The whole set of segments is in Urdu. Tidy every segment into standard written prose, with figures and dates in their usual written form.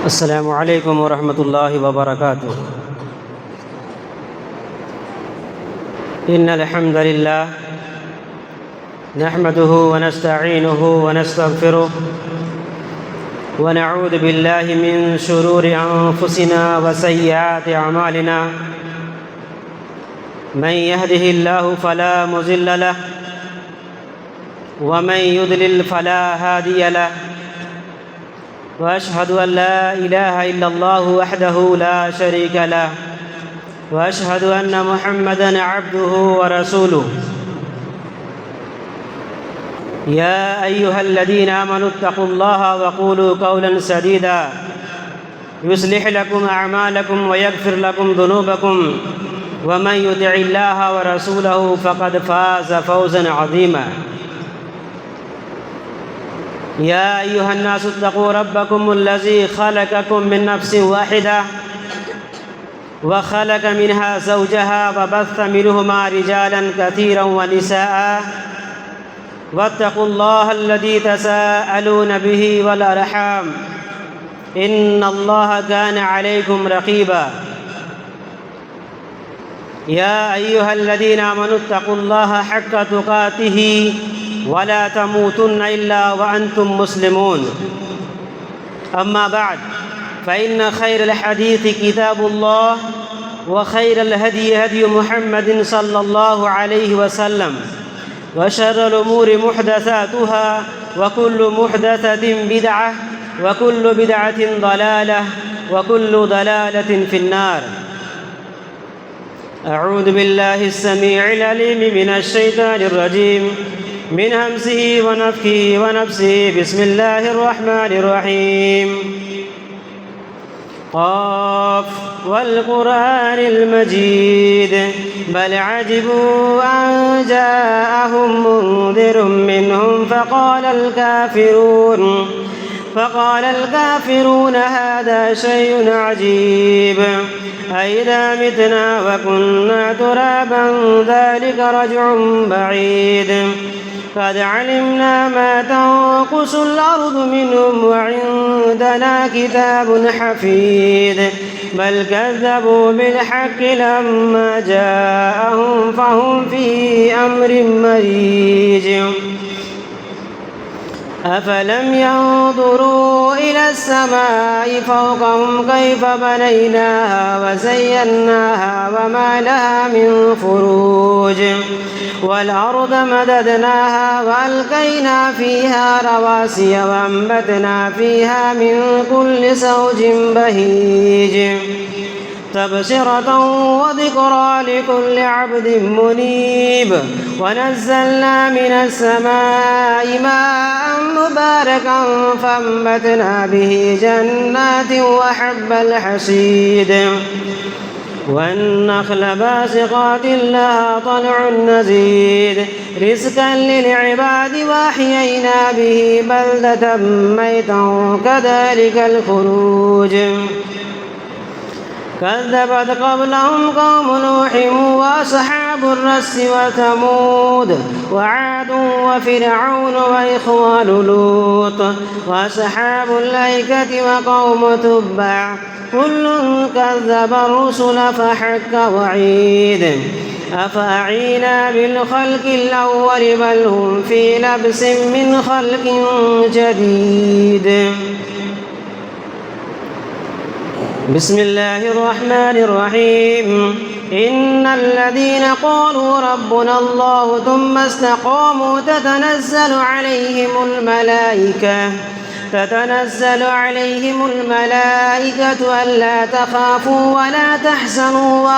السلام عليكم ورحمة الله وبركاته. إن الحمد لله نحمده ونستعينه ونستغفره ونعوذ بالله من شرور أنفسنا وسيئات أعمالنا. من يهده الله فلا مضل له ومن يضلل فلا هادي له، وأشهد أن لا إله إلا الله وحده لا شريك له، وأشهد أن محمدًا عبده ورسوله. يا أيها الذين آمنوا اتقوا الله وقولوا قولا سديدا يصلح لكم أعمالكم ويغفر لكم ذنوبكم، ومن يطع الله ورسوله فقد فاز فوزا عظيما. يا أيها الناس اتقوا ربكم الذي خلقكم من نفس واحدة وخلق منها زوجها وبث منهما رجالا كثيرا ونساء، واتقوا الله الذي تساءلون به والأرحام إن الله كان عليكم رقيبا. يا أيها الذين آمنوا اتقوا الله حق تقاته ولا تموتن إلا وأنتم مسلمون. أما بعد، فإن خير الحديث كتاب الله، وخير الهدي هدي محمد صلى الله عليه وسلم، وشر الأمور محدثاتها، وكل محدثة بدعة، وكل بدعة ضلالة، وكل ضلالة في النار. أعوذ بالله السميع العليم من الشيطان الرجيم من همزه ونفخه ونفسه. بسم الله الرحمن الرحيم. قاف والقرآن المجيد بل عجبوا أن جاءهم منذر منهم فقال الكافرون هذا شيء عجيب أئذا متنا وكنا ترابا ذلك رجع بعيد قد علمنا ما تنقص الأرض منهم وعندنا كتاب حفيظ بل كذبوا بالحق لما جاءهم فهم في أمر مريج أفلم ينظروا إلى السماء فوقهم كيف بنيناها وزيناها وما لها من فروج والأرض مددناها وألقينا فيها رواسي وأنبتنا فيها من كل زوج بهيج تبصرة وذكرى لكل عبد منيب ونزلنا من السماء ماء مباركا فأنبتنا به جنات وحب الحصيد والنخل باسقات لها طلع نضيد رزقا للعباد وأحيينا به بلدة ميتا كذلك الخروج كذبت قبلهم قوم نوح وأصحاب الرس وثمود وعاد وفرعون وإخوان لوط وأصحاب الأيكة وقوم تبع كل كذب الرسل فحق وعيد أفأعينا بالخلق الأول بل هم في لبس من خلق جديد. بسم الله الرحمن الرحيم. إن الذين قالوا ربنا الله ثم استقاموا تتنزل عليهم الملائكة ألا تخافوا ولا تحزنوا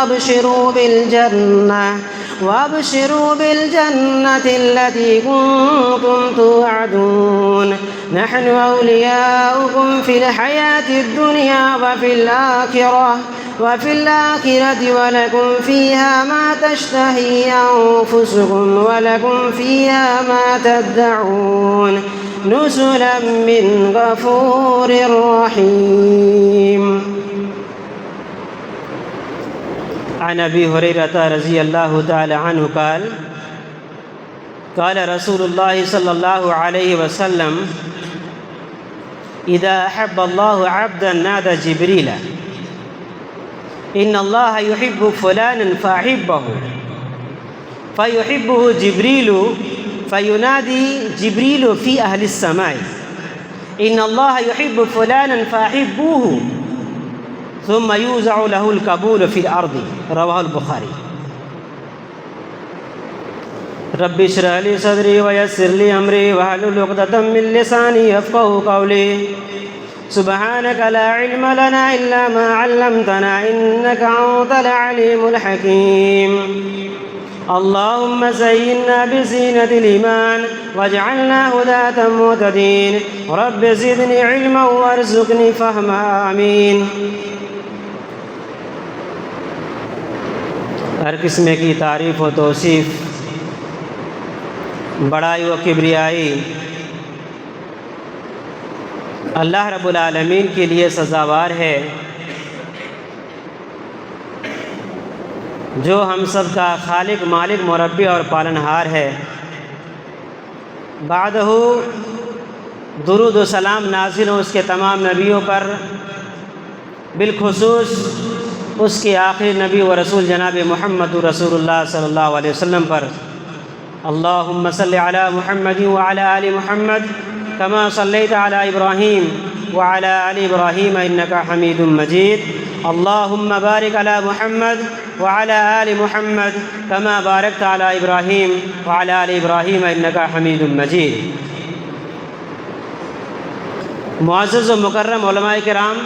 وابشروا بالجنة التي كنتم توعدون نحن أولياؤكم في الحياة الدنيا وفي الآخرة ولكم فيها ما تشتهي أنفسكم ولكم فيها ما تدعون نزلا من غفور رحيم. عن أبي هريرة رضي الله تعالى عنه قال قال رسول الله صلى الله عليه وسلم اذا احب اللہ عبدا نادى جبریل ان اللہ يحب فلانا فاحبه فيحبه جبریل فینادی جبریل فی اہل السماء ان اللہ يحب فلانا فاحبوه ثم یوزع له القبول فی الارض رواہ البخاری۔ رب اشرح لي صدری ویسر لي امری واحلل عقدۃ من لسانی یفقهوا قولی سبحانك لا علم لنا الا ما علمتنا انك انت العليم الحكيم اللهم زينا بزينة الإيمان واجعلنا هداة مهتدين رب زدني علما وارزقني فهما آمين۔ ہر قسم کی تعریف و توصیف، بڑائی و کبریائی اللہ رب العالمین کے لیے سزاوار ہے، جو ہم سب کا خالق، مالک، مربی اور پالنہار ہے۔ بعدہ درود و سلام نازل ہو اس کے تمام نبیوں پر، بالخصوص اس کے آخری نبی و رسول جناب محمد رسول اللہ صلی اللہ علیہ وسلم پر۔ اللہم صلی علی محمد وعلی آل محمد کما صلیت علی ابراہیم وعلی آل ابراہیم انکا حمید مجید۔ اللہم بارک علی محمد وعلی آل محمد کما بارکت علی ابراہیم وعلی آل ابراہیم انکا حمید مجید۔ معزز و مکرم علماء کرام،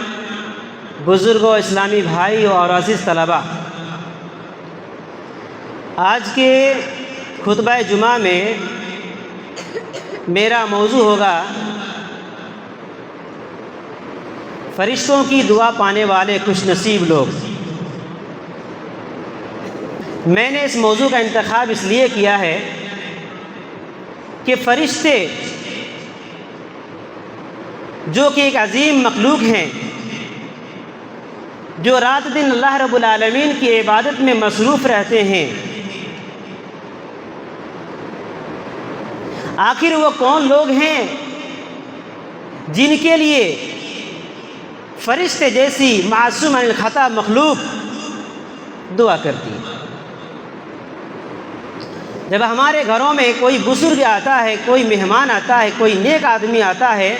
بزرگوں، اسلامی بھائی اور عزیز طلباء، آج کے خطبہ جمعہ میں میرا موضوع ہوگا فرشتوں کی دعا پانے والے خوش نصیب لوگ۔ میں نے اس موضوع کا انتخاب اس لیے کیا ہے کہ فرشتے جو کہ ایک عظیم مخلوق ہیں، جو رات دن اللہ رب العالمین کی عبادت میں مصروف رہتے ہیں، آخر وہ کون لوگ ہیں جن کے لیے فرشتے جیسی معصوم عن الخطا مخلوق دعا کرتی ہے؟ جب ہمارے گھروں میں کوئی بزرگ آتا ہے، کوئی مہمان آتا ہے، کوئی نیک آدمی آتا ہے،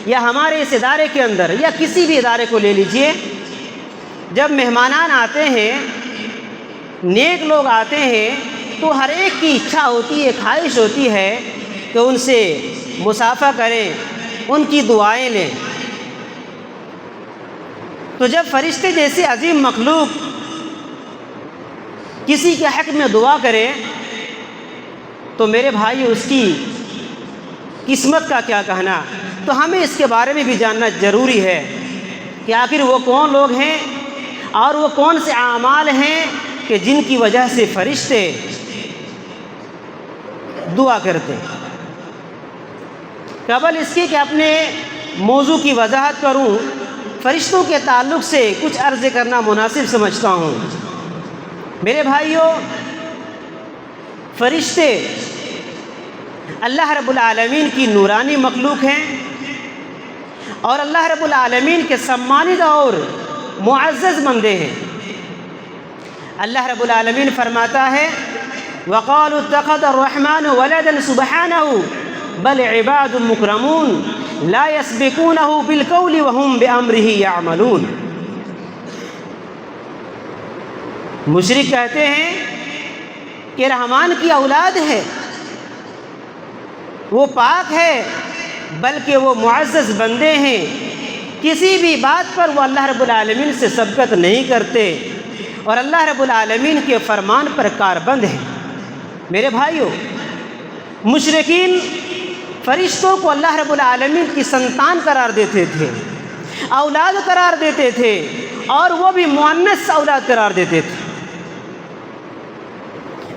یا ہمارے اس ادارے کے اندر یا کسی بھی ادارے کو لے لیجئے، جب مہمانان آتے ہیں، نیک لوگ آتے ہیں، تو ہر ایک کی اچھا ہوتی ہے، خواہش ہوتی ہے کہ ان سے مصافحہ کریں، ان کی دعائیں لیں۔ تو جب فرشتے جیسے عظیم مخلوق کسی کے حق میں دعا کرے تو میرے بھائی اس کی قسمت کا کیا کہنا؟ تو ہمیں اس کے بارے میں بھی جاننا ضروری ہے کہ آخر وہ کون لوگ ہیں اور وہ کون سے اعمال ہیں کہ جن کی وجہ سے فرشتے دعا کرتے ہیں۔ قبل اس کی کہ اپنے موضوع کی وضاحت کروں، فرشتوں کے تعلق سے کچھ عرض کرنا مناسب سمجھتا ہوں۔ میرے بھائیوں، فرشتے اللہ رب العالمین کی نورانی مخلوق ہیں اور اللہ رب العالمین کے سمانید اور معزز بندے ہیں۔ اللہ رب العالمین فرماتا ہے وَقَالُوا اتَّخَذَ الرَّحْمَنُ وَلَدًا سُبْحَانَهُ بَلْ عِبَادٌ مُكْرَمُونَ لَا يَسْبِقُونَهُ بِالْقَوْلِ وَهُمْ بِأَمْرِهِ يَعْمَلُونَ۔ مشرک کہتے ہیں کہ رحمان کی اولاد ہے، وہ پاک ہے، بلکہ وہ معزز بندے ہیں، کسی بھی بات پر وہ اللہ رب العالمین سے سبقت نہیں کرتے اور اللہ رب العالمین کے فرمان پر کاربند ہیں۔ میرے بھائیوں، مشرکین فرشتوں کو اللہ رب العالمین کی سنتان قرار دیتے تھے، اولاد قرار دیتے تھے، اور وہ بھی مؤنث اولاد قرار دیتے تھے۔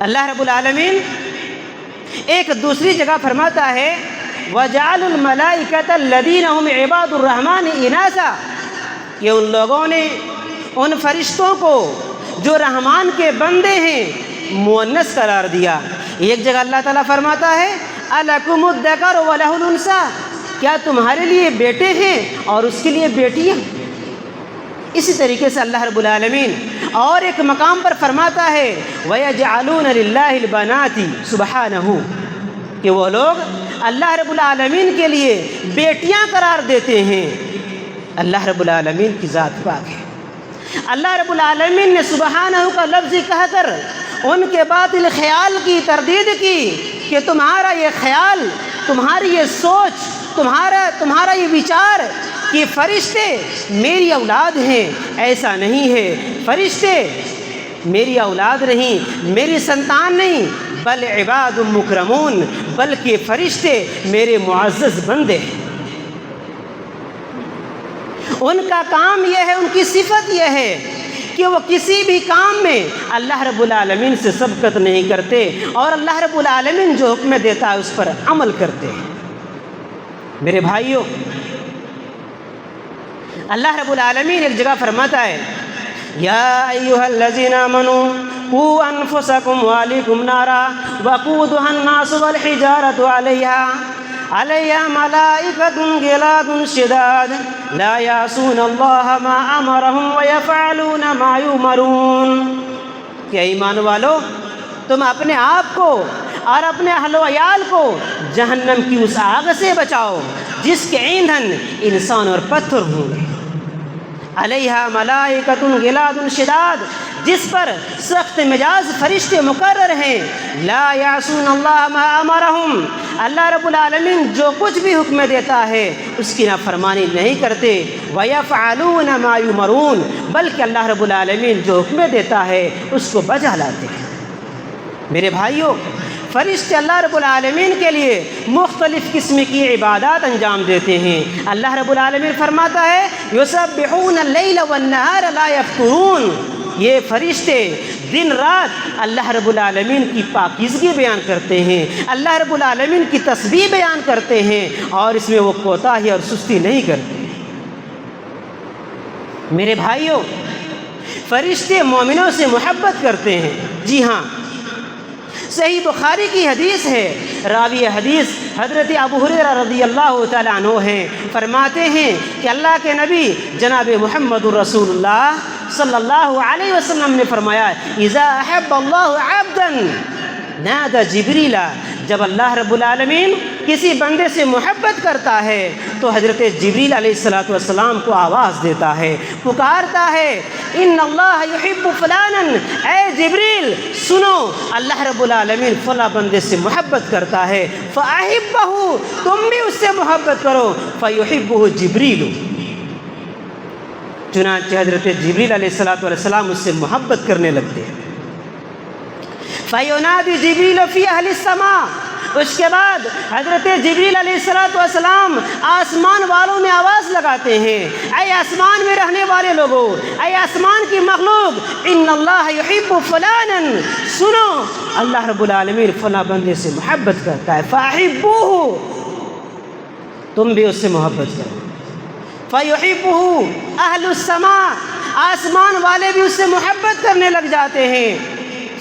اللہ رب العالمین ایک دوسری جگہ فرماتا ہے وَجَعَلُوا الْمَلَائِكَةَ الَّذِينَ هُمْ عِبَادُ الرَّحْمَنِ إِنَاثًا، کہ ان لوگوں نے ان فرشتوں کو جو رحمان کے بندے ہیں مؤنث قرار دیا۔ ایک جگہ اللہ تعالیٰ فرماتا ہے أَلَكُمُ الذَّكَرُ وَلَهُ الْأُنثَىٰ، کیا تمہارے لیے بیٹے ہیں اور اس کے لیے بیٹیاں؟ اسی طریقے سے اللہ رب العالمین اور ایک مقام پر فرماتا ہے وَيَجْعَلُونَ لِلَّهِ الْبَنَاتِ سُبْحَانَهُ، کہ وہ لوگ اللہ رب العالمین کے لیے بیٹیاں قرار دیتے ہیں۔ اللہ رب العالمین کی ذات پاک ہے۔ اللہ رب العالمین نے سبحانہ کا لفظ کہہ کر ان کے باطل خیال کی تردید کی کہ تمہارا یہ خیال، تمہاری یہ سوچ، تمہارا یہ وچار کہ فرشتے میری اولاد ہیں، ایسا نہیں ہے۔ فرشتے میری اولاد نہیں، میری سنتان نہیں، بل عباد مکرمون، بلکہ فرشتے میرے معزز بندے ہیں۔ ان کا کام یہ ہے، ان کی صفت یہ ہے کہ وہ کسی بھی کام میں اللہ رب العالمین سے سبقت نہیں کرتے اور اللہ رب العالمین جو حکم دیتا ہے اس پر عمل کرتے ہیں۔ میرے بھائیوں، اللہ رب العالمین ایک جگہ فرماتا ہے یا ایھا الذین آمنوا قوا انفسکم واہلیکم نارا وقودھا الناس والحجارۃ علیہا ملائکۃ غلاظ شداد لا یعصون اللہ ما امرہم ویفعلون ما یؤمرون، کہ ایمان والو تم اپنے آپ کو اور اپنے اہل و عیال کو جہنم کی اس آگ سے بچاؤ جس کے ایندھن انسان اور پتھر ہوں گے۔ علیہا ملائکۃ غلاظ شداد، جس پر سخت مزاج فرشتے مقرر ہیں۔ لا یعصون اللہ ما امرہم، اللہ رب العالمین جو کچھ بھی حکم دیتا ہے اس کی نافرمانی نہیں کرتے۔ ویفعلون ما یؤمرون، بلکہ اللہ رب العالمین جو حکم دیتا ہے اس کو بجا لاتے ہیں۔ میرے بھائیوں، فرشتے اللہ رب العالمین کے لیے مختلف قسم کی عبادات انجام دیتے ہیں۔ اللہ رب العالمین فرماتا ہے یسبحون اللیل والنہار لا یفترون، یہ فرشتے دن رات اللہ رب العالمین کی پاکیزگی بیان کرتے ہیں، اللہ رب العالمین کی تسبیح بیان کرتے ہیں اور اس میں وہ کوتاہی اور سستی نہیں کرتے۔ میرے بھائیوں، فرشتے مومنوں سے محبت کرتے ہیں۔ جی ہاں، صحیح بخاری کی حدیث ہے، راوی حدیث حضرت ابو ہریرہ رضی اللہ تعالیٰ عنہ ہیں، فرماتے ہیں کہ اللہ کے نبی جناب محمد الرسول اللہ صلی اللہ علیہ وسلم نے فرمایا اذا احب اللہ عبدا نادى جبریل، جب اللہ رب العالمین کسی بندے سے محبت کرتا ہے تو حضرت جبریل علیہ السلام کو آواز دیتا ہے، پکارتا ہے ان اللہ یحب فلانا، اے جبریل سنو اللہ رب العالمین فلاں بندے سے محبت کرتا ہے، فاحبہ، تم بھی اس سے محبت کرو، فیحبہ جبریل، چنانچہ حضرت جبریل علیہ السلام اس سے محبت کرنے لگتے ہیں۔ فَيُنَادِ جِبْرِيلُ فِي أَهْلِ السَّمَاءِ، اس کے بعد حضرت جبریل علیہ السلام آسمان والوں میں آواز لگاتے ہیں، اے آسمان میں رہنے والے لوگوں، اے آسمان کی مخلوق، ان اللہ یحب فلانا، سنو اللہ رب العالمین فلاں بندے سے محبت کرتا ہے، فَأَحِبُّوهُ، تم بھی اس سے محبت کرو، فَيُحِبُّهُ أَهْلُ السَّمَاءِ، آسمان والے بھی اس سے محبت کرنے لگ جاتے ہیں۔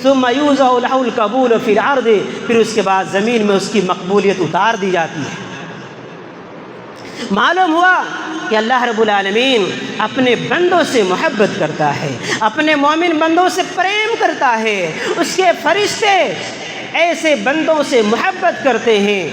ثم یوضع له القبول فی الارض، پھر اس کے بعد زمین میں اس کی مقبولیت اتار دی جاتی ہے۔ معلوم ہوا کہ اللہ رب العالمین اپنے بندوں سے محبت کرتا ہے، اپنے مومن بندوں سے پریم کرتا ہے، اس کے فرشتے ایسے بندوں سے محبت کرتے ہیں۔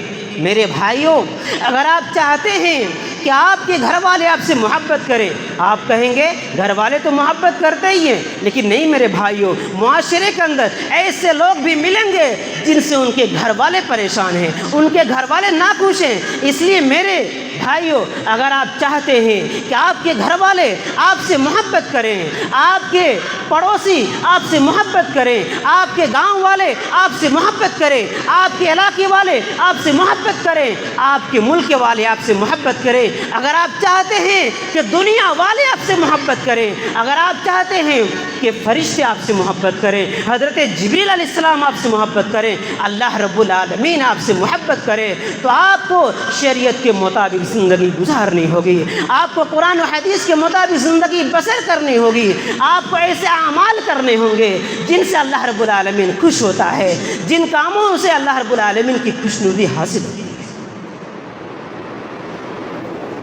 میرے بھائیوں، اگر آپ چاہتے ہیں کہ آپ کے گھر والے آپ سے محبت کریں، آپ کہیں گے گھر والے تو محبت کرتے ہی ہیں، لیکن نہیں میرے بھائیوں، معاشرے کے اندر ایسے لوگ بھی ملیں گے جن سے ان کے گھر والے پریشان ہیں، ان کے گھر والے ناخوش ہیں۔ اس لیے میرے بھائیوں، اگر آپ چاہتے ہیں کہ آپ کے گھر والے آپ سے محبت کریں، آپ کے پڑوسی آپ سے محبت کریں، آپ کے گاؤں والے آپ سے محبت کریں، آپ کے علاقے والے آپ سے محبت کریں، آپ کے ملک والے آپ سے محبت کریں، اگر آپ چاہتے ہیں کہ دنیا والے آپ سے محبت کریں، اگر آپ چاہتے ہیں کہ فرشتے آپ سے محبت کریں، حضرت جبریل علیہ السلام آپ سے محبت کریں، اللہ رب العالمین آپ سے محبت کرے، تو آپ کو شریعت کے مطابق زندگی گزارنی ہوگی، آپ کو قرآن و حدیث کے مطابق زندگی بسر کرنی ہوگی، آپ کو ایسے اعمال کرنے ہوں گے جن سے اللہ رب العالمین خوش ہوتا ہے، جن کاموں سے اللہ رب العالمین کی خوشنودی حاصل ہوتی ہے۔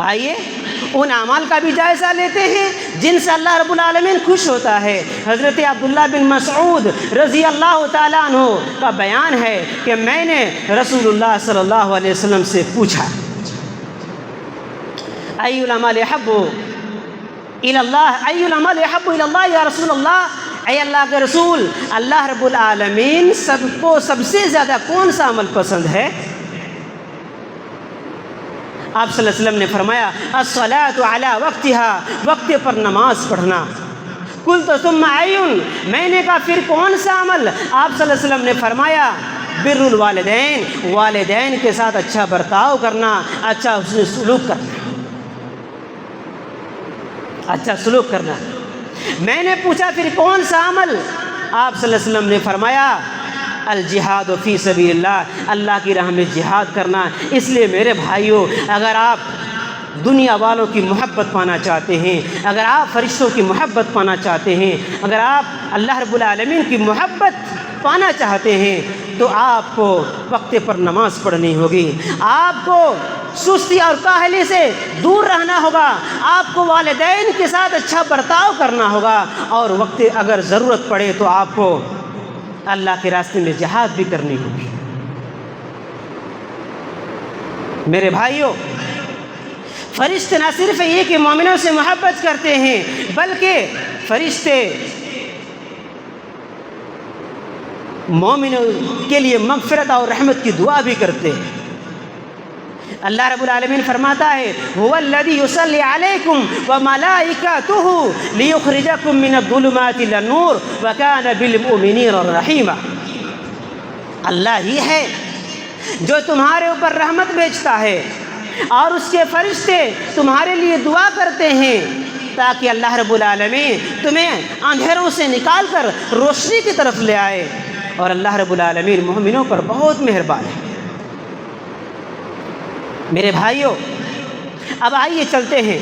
آئیے ان اعمال کا بھی جائزہ لیتے ہیں جن سے اللہ رب العالمین خوش ہوتا ہے۔ حضرت عبداللہ بن مسعود رضی اللہ تعالیٰ عنہ کا بیان ہے کہ میں نے رسول اللہ صلی اللہ علیہ وسلم سے پوچھا ای الاعمال احب الی اللہ، ای الاعمال احب الی اللہ یا رسول اللہ، اے اللہ کے رسول، اللہ رب العالمین سب کو سب سے زیادہ کون سا عمل پسند ہے؟ آپ صلی اللہ علیہ وسلم نے فرمایا الصلاۃ علی وقتہا، وقت پر نماز پڑھنا۔ قلت ثم ایون، میں نے کہا پھر کون سا عمل؟ آپ صلی اللہ علیہ وسلم نے فرمایا بر الوالدین، والدین کے ساتھ اچھا برتاؤ کرنا، اچھا حسن سلوک کرنا، اچھا سلوک کرنا۔ میں نے پوچھا پھر کون سا عمل؟ آپ صلی اللہ علیہ وسلم نے فرمایا الجہاد فی سبیل اللہ، اللہ کی راہ میں جہاد کرنا۔ اس لیے میرے بھائیوں، اگر آپ دنیا والوں کی محبت پانا چاہتے ہیں، اگر آپ فرشتوں کی محبت پانا چاہتے ہیں، اگر آپ اللہ رب العالمین کی محبت پانا چاہتے ہیں تو آپ کو وقت پر نماز پڑھنی ہوگی، آپ کو سستی اور کاہلی سے دور رہنا ہوگا، آپ کو والدین کے ساتھ اچھا برتاؤ کرنا ہوگا، اور وقت اگر ضرورت پڑے تو آپ کو اللہ کے راستے میں جہاد بھی کرنی ہوگی۔ میرے بھائیوں، فرشتے نہ صرف یہ کہ مومنوں سے محبت کرتے ہیں، بلکہ فرشتے مومنوں کے لیے مغفرت اور رحمت کی دعا بھی کرتے ہیں۔ اللہ رب العالمین فرماتا ہے هو الذی یصلی علیکم وملائکتہ لیخرجکم من الظلمات الی النور وکان بالمؤمنین رحیما۔ اللہ ہی ہے جو تمہارے اوپر رحمت بھیجتا ہے اور اس کے فرشتے تمہارے لیے دعا کرتے ہیں تاکہ اللہ رب العالمین تمہیں اندھیروں سے نکال کر روشنی کی طرف لے آئے، اور اللہ رب العالمین مومنوں پر بہت مہربان ہے۔ میرے بھائیوں، اب آئیے چلتے ہیں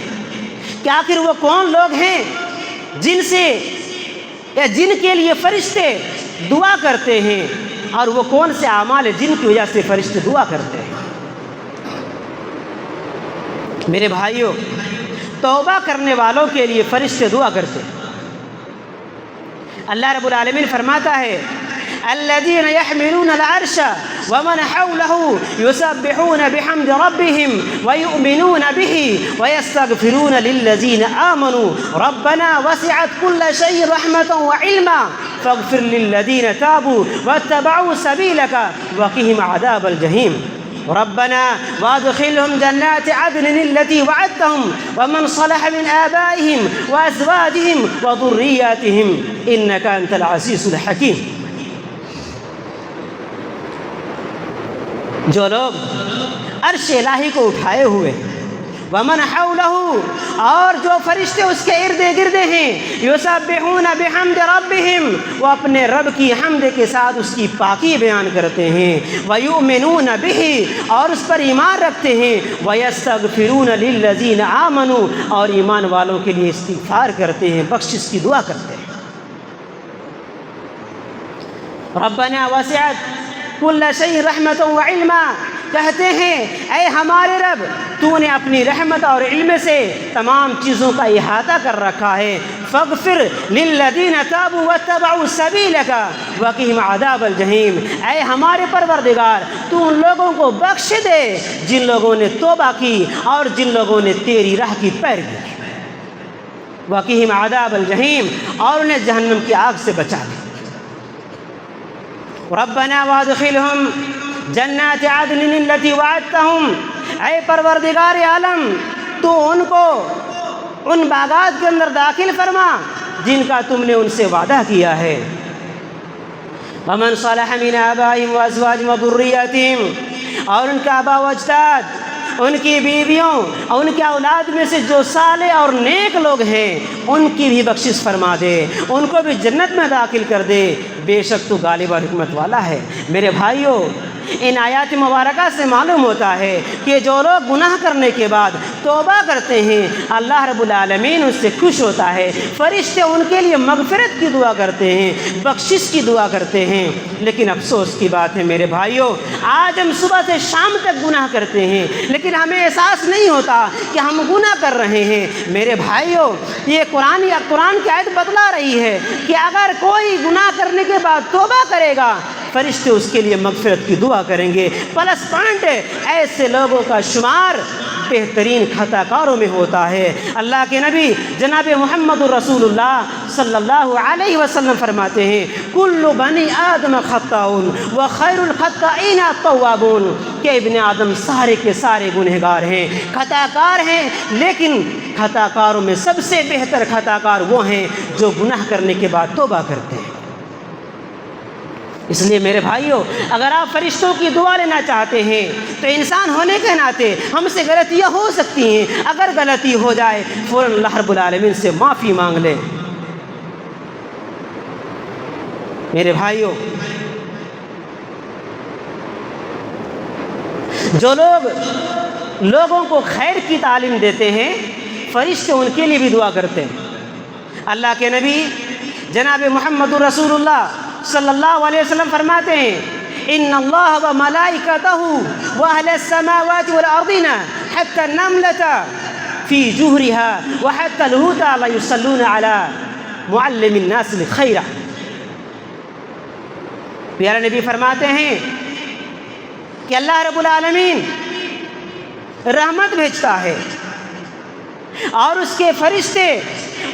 کہ آخر وہ کون لوگ ہیں جن سے یا جن کے لیے فرشتے دعا کرتے ہیں، اور وہ کون سے اعمال ہیں جن کی وجہ سے فرشتے دعا کرتے ہیں۔ میرے بھائیوں، توبہ کرنے والوں کے لیے فرشتے دعا کرتے ہیں۔ اللہ رب العالمین فرماتا ہے الذين يحملون العرش ومن حوله يسبحون بحمد ربهم ويؤمنون به ويستغفرون للذين آمنوا ربنا وسعت كل شيء رحمة وعلما فاغفر للذين تابوا واتبعوا سبيلك وقهم عذاب الجحيم ربنا وادخلهم جنات عدن التي وعدتهم ومن صلح من آبائهم وأزواجهم وذرياتهم إنك أنت العزيز الحكيم۔ جو لوگ عرش الہی کو اٹھائے ہوئے، ومن حولہ، اور جو فرشتے اس کے ارد گرد ہیں، یسبحون بحمد ربہم، وہ اپنے رب کی حمد کے ساتھ اس کی پاکی بیان کرتے ہیں، ویؤمنون بہ، اور اس پر ایمان رکھتے ہیں، ویستغفرون للذین آمنوا، اور ایمان والوں کے لیے استغفار کرتے ہیں، بخشش کی دعا کرتے ہیں۔ ربنا وسعت کل شیء رحمت و علما، کہتے ہیں اے ہمارے رب، تو نے اپنی رحمت اور علم سے تمام چیزوں کا احاطہ کر رکھا ہے، فاغفر للذین تابوا واتبعوا سبیلک وقہم عذاب الجحیم، اے ہمارے پروردگار تو ان لوگوں کو بخش دے جن لوگوں نے توبہ کی اور جن لوگوں نے تیری راہ کی پیروی کی، وقہم عذاب الجحیم، اور انہیں جہنم کی آگ سے بچا دے۔ ربنا وادخلهم جنات عدن التي وعدتهم، اے پروردگار عالم تو ان کو ان باغات کے اندر داخل فرما جن کا تم نے ان سے وعدہ کیا ہے۔ ومن صلح من آبائهم وازواجهم وذرياتهم، اور ان کے آبا و اجداد، ان کی بیویوں اور ان کے اولاد میں سے جو صالح اور نیک لوگ ہیں ان کی بھی بخشش فرما دے، ان کو بھی جنت میں داخل کر دے، بے شک تو غالب اور حکمت والا ہے۔ میرے بھائیوں، ان آیات مبارکہ سے معلوم ہوتا ہے کہ جو لوگ گناہ کرنے کے بعد توبہ کرتے ہیں اللہ رب العالمین اس سے خوش ہوتا ہے، فرشتے ان کے لیے مغفرت کی دعا کرتے ہیں، بخشش کی دعا کرتے ہیں۔ لیکن افسوس کی بات ہے میرے بھائیوں، آج ہم صبح سے شام تک گناہ کرتے ہیں لیکن ہمیں احساس نہیں ہوتا کہ ہم گناہ کر رہے ہیں۔ میرے بھائیوں، یہ قرآن کی آیت بتلا رہی ہے کہ اگر کوئی گناہ کرنے کے بعد توبہ کرے گا فرشتے اس کے لیے مغفرت کی دعا کریں گے۔ پلس پوائنٹ ہے، ایسے لوگوں کا شمار بہترین خطا کاروں میں ہوتا ہے۔ اللہ کے نبی جناب محمد رسول اللہ صلی اللہ علیہ وسلم فرماتے ہیں کل بنی آدم خطاؤن وخیر الخطائین التوابون، کہ ابن آدم سارے کے سارے گنہگار ہیں، خطا کار ہیں، لیکن خطا کاروں میں سب سے بہتر خطا کار وہ ہیں جو گناہ کرنے کے بعد توبہ کرتے ہیں۔ اس لیے میرے بھائیوں، اگر آپ فرشتوں کی دعا لینا چاہتے ہیں تو انسان ہونے کے ناطے ہم سے غلطیاں ہو سکتی ہیں، اگر غلطی ہو جائے فوراً اللہ رب العالمین سے معافی مانگ لیں۔ میرے بھائیوں، جو لوگ لوگوں کو خیر کی تعلیم دیتے ہیں فرشتے ان کے لیے بھی دعا کرتے ہیں۔ اللہ کے نبی جناب محمد رسول اللہ صلی اللہ علیہ وسلم فرماتے ہیں ان اللہ و ملائکتہ و اہل السماوات والارضین حتی النملۃ فی جوہرها وحتی الحوت لا یصلون علی معلم الناس الخیر۔ پیارے نبی فرماتے ہیں کہ اللہ رب العالمین رحمت بھیجتا ہے اور اس کے فرشتے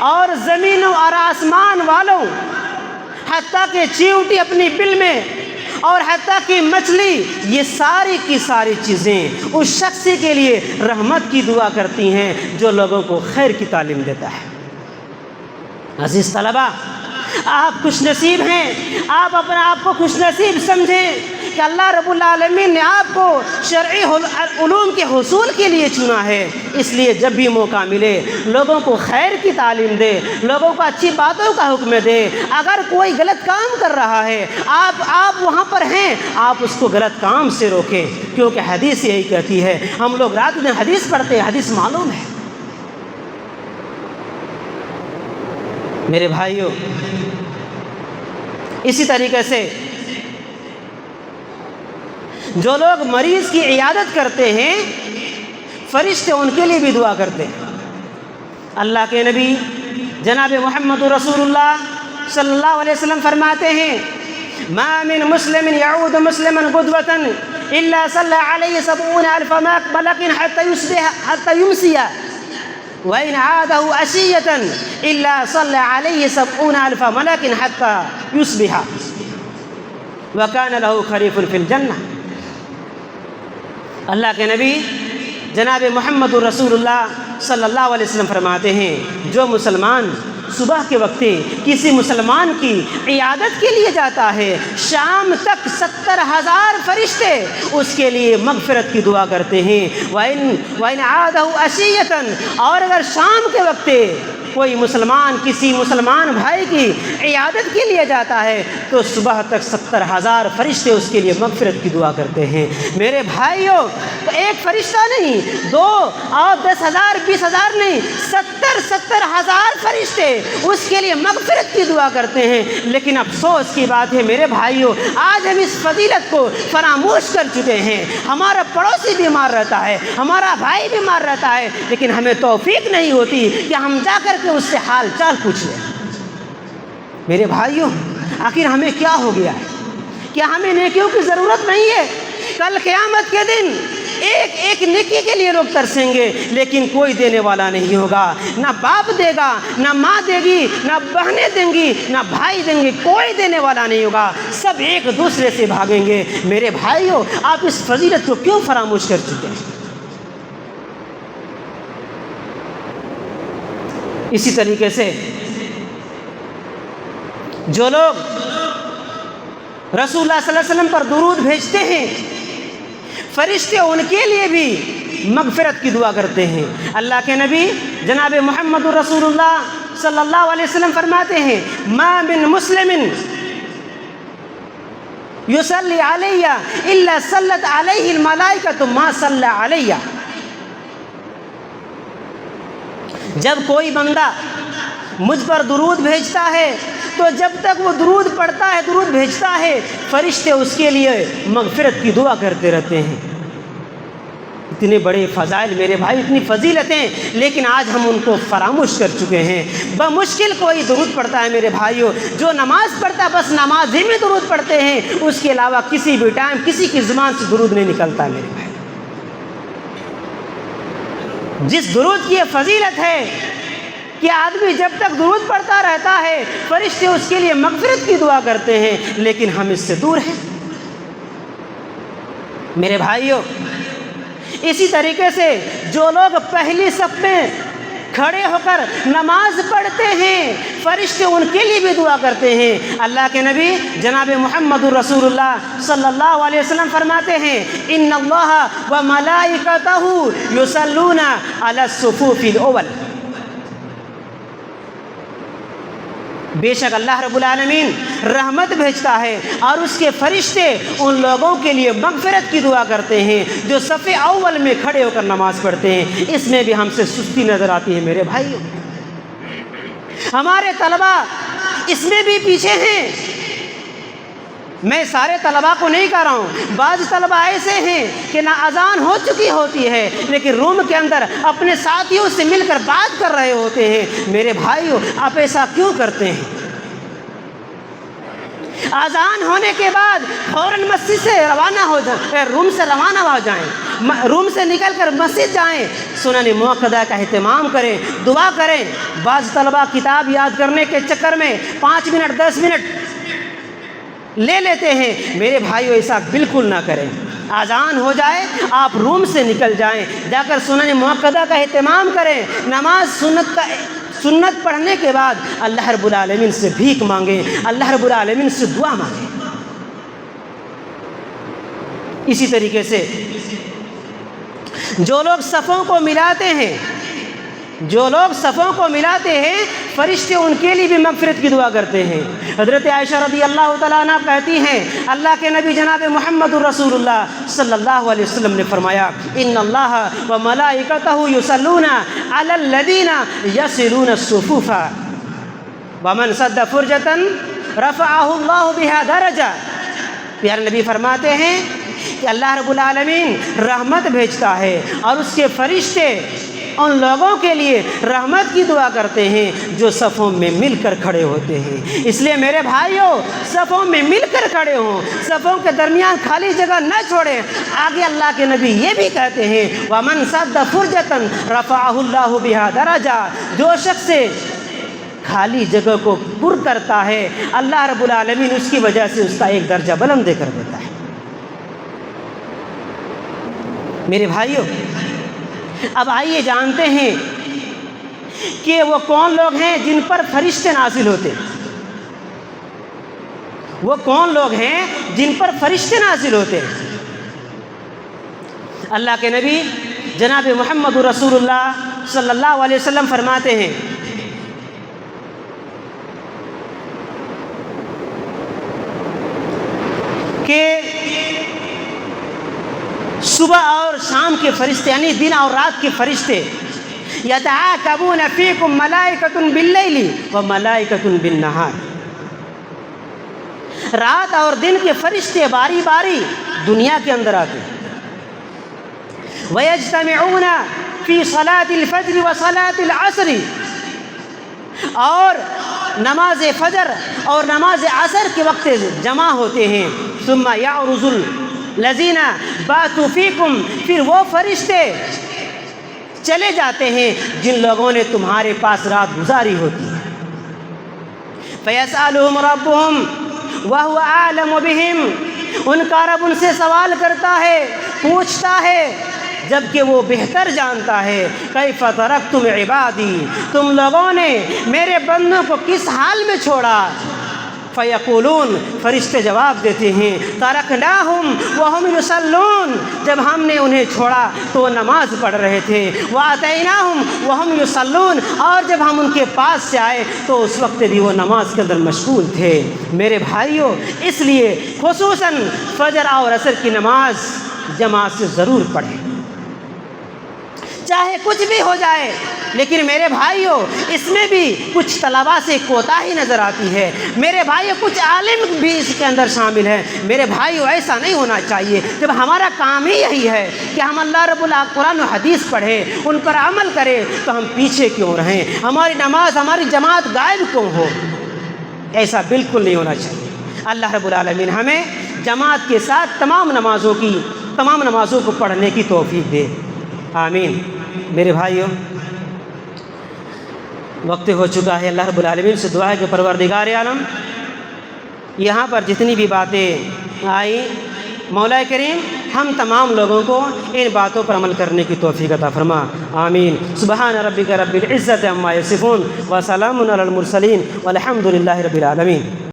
اور زمینوں اور آسمان والوں، حتیٰ کہ چیونٹی اپنی بل میں اور حتیٰ کہ مچھلی، یہ ساری کی ساری چیزیں اس شخص کے لیے رحمت کی دعا کرتی ہیں جو لوگوں کو خیر کی تعلیم دیتا ہے۔ عزیز طلبہ، آپ خوش نصیب ہیں، آپ اپنے آپ کو خوش نصیب سمجھیں کہ اللہ رب العالمین نے آپ کو شرعی علوم کے حصول کے لیے چنا ہے۔ اس لیے جب بھی موقع ملے لوگوں کو خیر کی تعلیم دے، لوگوں کو اچھی باتوں کا حکم دے۔ اگر کوئی غلط کام کر رہا ہے، آپ وہاں پر ہیں، آپ اس کو غلط کام سے روکیں، کیونکہ حدیث یہی کہتی ہے۔ ہم لوگ رات دن حدیث پڑھتے ہیں، حدیث معلوم ہے۔ میرے بھائیوں، اسی طریقے سے جو لوگ مریض کی عیادت کرتے ہیں فرشتے ان کے لیے بھی دعا کرتے ہیں۔ اللہ کے نبی جناب محمد رسول اللہ صلی اللہ علیہ وسلم فرماتے ہیں ما من مسلم يعود مسلما غدوة الا صلى عليه 70,000 ملك حتى يمسي وإن عاده عشية إلا صلى عليه 70,000 ملك حتى يصبح وكان له خريف في الجنة۔ اللہ کے نبی جناب محمد رسول اللہ صلی اللہ علیہ وسلم فرماتے ہیں جو مسلمان صبح کے وقت کسی مسلمان کی عیادت کے لیے جاتا ہے شام تک 70,000 فرشتے اس کے لیے مغفرت کی دعا کرتے ہیں۔ وَإِنْ عَادَهُ عَشِيَّةً، اور اگر شام کے وقت کوئی مسلمان کسی مسلمان بھائی کی عیادت کے لیے جاتا ہے تو صبح تک 70,000 فرشتے اس کے لیے مغفرت کی دعا کرتے ہیں۔ میرے بھائیوں، ایک فرشتہ نہیں، 2 اور 10,000 20,000 نہیں، 70,000 فرشتے اس کے لیے مغفرت کی دعا کرتے ہیں۔ لیکن افسوس کی بات ہے میرے بھائیوں، آج ہم اس فضیلت کو فراموش کر چکے ہیں۔ ہمارا پڑوسی بیمار رہتا ہے، ہمارا بھائی بیمار رہتا ہے، لیکن ہمیں توفیق نہیں ہوتی کہ ہم جا کر کہ اس سے حال چال پوچھ لیں۔ میرے بھائیوں، آخر ہمیں کیا ہو گیا ہے؟ کیا ہمیں نیکیوں کی ضرورت نہیں ہے؟ کل قیامت کے دن ایک ایک نیکی کے لیے لوگ ترسیں گے لیکن کوئی دینے والا نہیں ہوگا۔ نہ باپ دے گا، نہ ماں دے گی، نہ بہنیں دیں گی، نہ بھائی دیں گے، کوئی دینے والا نہیں ہوگا، سب ایک دوسرے سے بھاگیں گے۔ میرے بھائیوں، آپ اس فضیلت کو کیوں فراموش کر چکے ہیں؟ اسی طریقے سے جو لوگ رسول اللہ صلی اللہ علیہ وسلم پر درود بھیجتے ہیں فرشتے ان کے لیے بھی مغفرت کی دعا کرتے ہیں۔ اللہ کے نبی جناب محمد رسول اللہ صلی اللہ علیہ وسلم فرماتے ہیں ما من مسلم یصلی علیہ الا صلت علیہ الملائکۃ ما صلی علیہ۔ جب کوئی بندہ مجھ پر درود بھیجتا ہے تو جب تک وہ درود پڑھتا ہے، درود بھیجتا ہے، فرشتے اس کے لیے مغفرت کی دعا کرتے رہتے ہیں۔ اتنے بڑے فضائل میرے بھائی، اتنی فضیلتیں، لیکن آج ہم ان کو فراموش کر چکے ہیں۔ بمشکل کوئی درود پڑھتا ہے میرے بھائیوں، جو نماز پڑھتا ہے بس نماز ہی میں درود پڑھتے ہیں، اس کے علاوہ کسی بھی ٹائم کسی کی زبان سے درود نہیں نکلتا میرے بھائی۔ جس درود کی یہ فضیلت ہے کہ آدمی جب تک درود پڑھتا رہتا ہے فرشتے اس کے لیے مغفرت کی دعا کرتے ہیں، لیکن ہم اس سے دور ہیں میرے بھائیوں۔ اسی طریقے سے جو لوگ پہلی صف میں کھڑے ہو کر نماز پڑھتے ہیں فرشتے ان کے لیے بھی دعا کرتے ہیں۔ اللہ کے نبی جناب محمد رسول اللہ صلی اللہ علیہ وسلم فرماتے ہیں ان اللہ و ملائکتہ یصلون علی الصفوف الاول، بے شک اللہ رب العالمین رحمت بھیجتا ہے اور اس کے فرشتے ان لوگوں کے لیے مغفرت کی دعا کرتے ہیں جو صف اول میں کھڑے ہو کر نماز پڑھتے ہیں۔ اس میں بھی ہم سے سستی نظر آتی ہے میرے بھائیوں، ہمارے طلباء اس میں بھی پیچھے ہیں۔ میں سارے طلباء کو نہیں کہہ رہا ہوں، بعض طلباء ایسے ہیں کہ نہ اذان ہو چکی ہوتی ہے لیکن روم کے اندر اپنے ساتھیوں سے مل کر بات کر رہے ہوتے ہیں۔ میرے بھائیوں آپ ایسا کیوں کرتے ہیں؟ اذان ہونے کے بعد فوراً مسجد سے روانہ ہو جائیں، روم سے روانہ ہو جائیں، روم سے نکل کر مسجد جائیں، سنن موقدہ کا اہتمام کریں، دعا کریں۔ بعض طلباء کتاب یاد کرنے کے چکر میں 5 منٹ 10 منٹ لے لیتے ہیں۔ میرے بھائیو ایسا بالکل نہ کریں، اذان ہو جائے آپ روم سے نکل جائیں، جا کر سنن موقدہ کا اہتمام کریں، نماز سنت پڑھنے کے بعد اللہ رب العالمین سے بھیک مانگیں، اللہ رب العالمین سے دعا مانگیں۔ اسی طریقے سے جو لوگ صفوں کو ملاتے ہیں فرشتے ان کے لیے بھی مغفرت کی دعا کرتے ہیں۔ حضرت عائشہ رضی اللہ تعالیٰ عنہ کہتی ہیں اللہ کے نبی جناب محمد رسول اللہ صلی اللہ علیہ وسلم نے فرمایا ان اللہ و ملائکتہ یصلون علی الذین یصلون الصفوف ومن سد فرجۃ رفعہ اللہ بہا درجہ۔ پیارے نبی فرماتے ہیں کہ اللہ رب العالمین رحمت بھیجتا ہے اور اس کے فرشتے ان لوگوں کے لیے رحمت کی دعا کرتے ہیں جو صفوں میں مل کر کھڑے ہوتے ہیں۔ اس لیے میرے بھائیوں صفوں میں مل کر کھڑے ہوں، صفوں کے درمیان خالی جگہ نہ چھوڑیں۔ آگے اللہ کے نبی یہ بھی کہتے ہیں وَمَنْ سَدَّ فُرْجَةً رَفَعَهُ اللَّهُ بِهَا دَرَجَةً، جو شخص خالی جگہ کو پر کرتا ہے اللہ رب العالمین اس کی وجہ سے اس کا ایک درجہ بلند کر دیتا ہے۔ میرے بھائیوں اب آئیے جانتے ہیں کہ وہ کون لوگ ہیں جن پر فرشتے نازل ہوتے ہیں۔ وہ کون لوگ ہیں جن پر فرشتے نازل ہوتے ہیں؟ اللہ کے نبی جناب محمد رسول اللہ صلی اللہ علیہ وسلم فرماتے ہیں کہ صبح اور شام کے فرشتے یعنی دن اور رات کے فرشتے یتعاقبون فیکم ملائکۃ باللیل و ملائکۃ بالنہار، رات اور دن کے فرشتے باری باری دنیا کے اندر آتے ہیں۔ ویجتمعون فی صلاۃ الفجر و صلاۃ العصر، اور نماز فجر اور نماز عصر کے وقت جمع ہوتے ہیں۔ ثم یعرض الذین باتوا فیکم، پھر وہ فرشتے چلے جاتے ہیں جن لوگوں نے تمہارے پاس رات گزاری ہوتی ہے۔ فیسألہم ربہم وہو اعلم بہم، ان کا رب ان سے سوال کرتا ہے، پوچھتا ہے، جبکہ وہ بہتر جانتا ہے۔ کیف ترکتم عبادی، تم لوگوں نے میرے بندوں کو کس حال میں چھوڑا؟ فیقولون، فرشتے جواب دیتے ہیں ترکناہم وہم یصلون، جب ہم نے انہیں چھوڑا تو وہ نماز پڑھ رہے تھے، واتیناہم وہم یصلون، اور جب ہم ان کے پاس سے آئے تو اس وقت بھی وہ نماز کے اندر مشغول تھے۔ میرے بھائیوں، اس لیے خصوصاً فجر اور عصر کی نماز جماعت سے ضرور پڑھیں، چاہے کچھ بھی ہو جائے۔ لیکن میرے بھائیوں، اس میں بھی کچھ طلباء سے کوتاہی نظر آتی ہے، میرے بھائیوں کچھ عالم بھی اس کے اندر شامل ہیں۔ میرے بھائیوں، ایسا نہیں ہونا چاہیے۔ جب ہمارا کام ہی یہی ہے کہ ہم اللہ رب العالمین قرآن و حدیث پڑھیں، ان پر عمل کریں، تو ہم پیچھے کیوں رہیں؟ ہماری نماز، ہماری جماعت غائب کیوں ہو؟ ایسا بالکل نہیں ہونا چاہیے۔ اللہ رب العالمین ہمیں جماعت کے ساتھ تمام نمازوں کو پڑھنے کی توفیق دے، آمین۔ میرے بھائیوں، وقت ہو چکا ہے۔ اللہ رب العالمین سے دعا ہے کہ پروردگار عالم، یہاں پر جتنی بھی باتیں آئیں، مولا کریم ہم تمام لوگوں کو ان باتوں پر عمل کرنے کی توفیق عطا فرما، آمین۔ سبحان ربک رب العزت عما یصفون وسلام علی المرسلین والحمد للہ رب العالمین۔